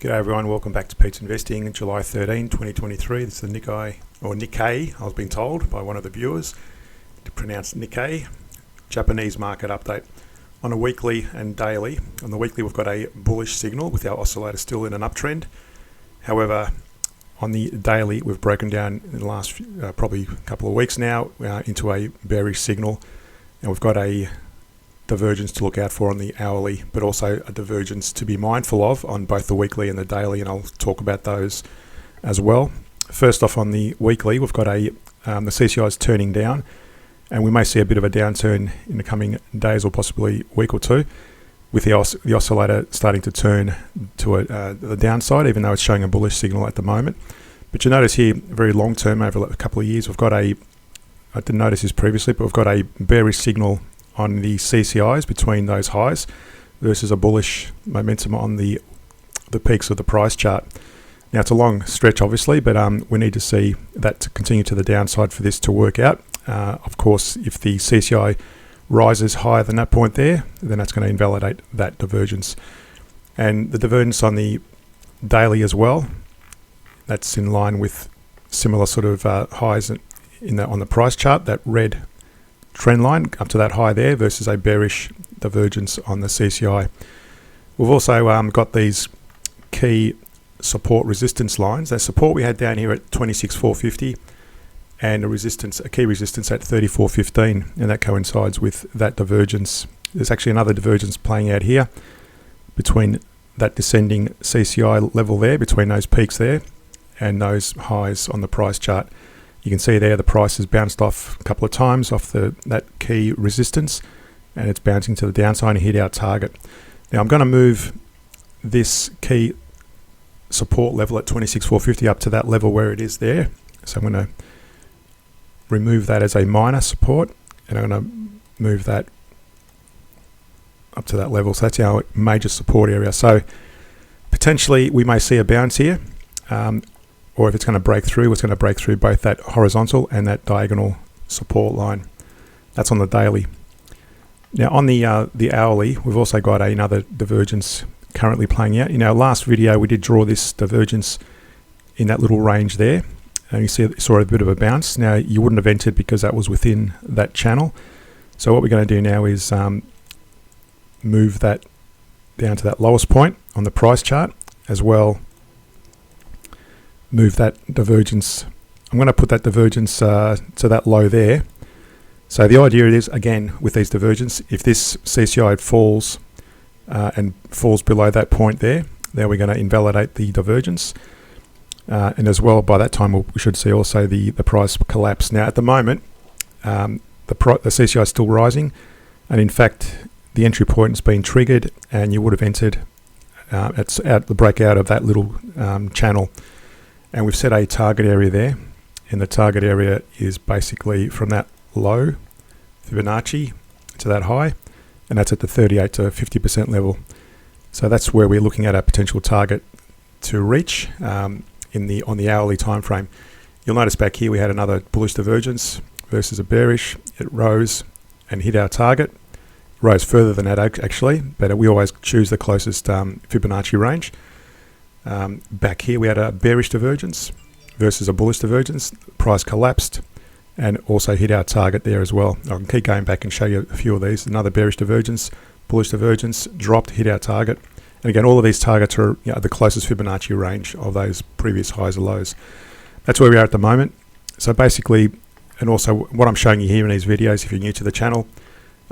G'day everyone, welcome back to Pete's Investing, July 13, 2023. This is the NIKKEI, I was being told by one of the viewers to pronounce NIKKEI, Japanese market update. On a weekly and daily, on the weekly we've got a bullish signal with our oscillator still in an uptrend. However, on the daily we've broken down in the last probably couple of weeks now into a bearish signal, and we've got a divergence to look out for on the hourly, but also a divergence to be mindful of on both the weekly and the daily, and I'll talk about those as well. First off, on the weekly, we've got the CCI is turning down, and we may see a bit of a downturn in the coming days or possibly week or two, with the oscillator starting to turn to the downside, even though it's showing a bullish signal at the moment. But you notice here, very long term, over a couple of years, we've got I didn't notice this previously, but we've got a bearish signal on the CCIs between those highs versus a bullish momentum on the peaks of the price chart. Now it's a long stretch obviously, but we need to see that to continue to the downside for this to work out. Of course, if the CCI rises higher than that point there, then that's going to invalidate that divergence. And the divergence on the daily as well, that's in line with similar sort of highs on the price chart, that red trend line up to that high there versus a bearish divergence on the CCI. We've also got these key support resistance lines. That support we had down here at 26,450 and a key resistance at 34.15, and that coincides with that divergence. There's actually another divergence playing out here between that descending CCI level there, between those peaks there and those highs on the price chart. You can see there the price has bounced off a couple of times off that key resistance, and it's bouncing to the downside and hit our target. Now I'm going to move this key support level at 26,450 up to that level where it is there. So I'm going to remove that as a minor support, and I'm going to move that up to that level. So that's our major support area. So potentially we may see a bounce here. Or if it's going to break through, it's going to break through both that horizontal and that diagonal support line. That's on the daily. Now on the hourly, we've also got another divergence currently playing out. In our last video, we did draw this divergence in that little range there, and you saw a bit of a bounce. Now you wouldn't have entered because that was within that channel. So what we're going to do now is move that down to that lowest point on the price chart, as well move that divergence. I'm going to put that divergence to that low there. So the idea is, again, with these divergence, if this CCI falls and falls below that point there, then we're going to invalidate the divergence. And as well, by that time, we should see also the price collapse. Now, at the moment, the CCI is still rising, and in fact, the entry point has been triggered, and you would have entered at the breakout of that little channel. And we've set a target area there, and the target area is basically from that low Fibonacci to that high, and that's at the 38 to 50% level. So that's where we're looking at a potential target to reach on the hourly time frame. You'll notice back here we had another bullish divergence versus a bearish. It rose and hit our target. Rose further than that actually, but we always choose the closest Fibonacci range. Back here we had a bearish divergence versus a bullish divergence. Price collapsed and also hit our target there as well. I can keep going back and show you a few of these. Another bearish divergence, bullish divergence, dropped, hit our target. And again, all of these targets are the closest Fibonacci range of those previous highs or lows. That's where we are at the moment. So basically, and also what I'm showing you here in these videos, if you're new to the channel,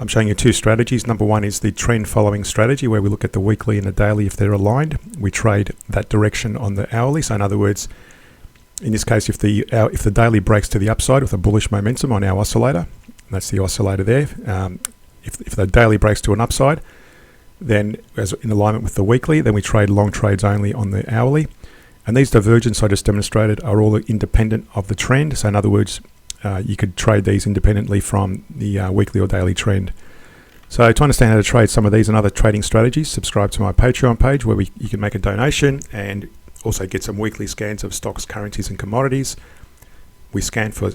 I'm showing you two strategies. Number one is the trend following strategy, where we look at the weekly and the daily. If they're aligned, we trade that direction on the hourly. So in other words, in this case, if the daily breaks to the upside with a bullish momentum on our oscillator, that's the oscillator there. If the daily breaks to an upside, then as in alignment with the weekly, then we trade long trades only on the hourly. And these divergences I just demonstrated are all independent of the trend. So in other words, you could trade these independently from the weekly or daily trend. So to understand how to trade some of these and other trading strategies, subscribe to my Patreon page where you can make a donation and also get some weekly scans of stocks, currencies and commodities. We scan for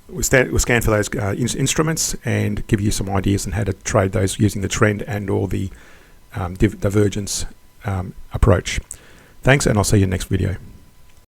those instruments and give you some ideas on how to trade those using the trend and or the divergence approach. Thanks, and I'll see you in the next video.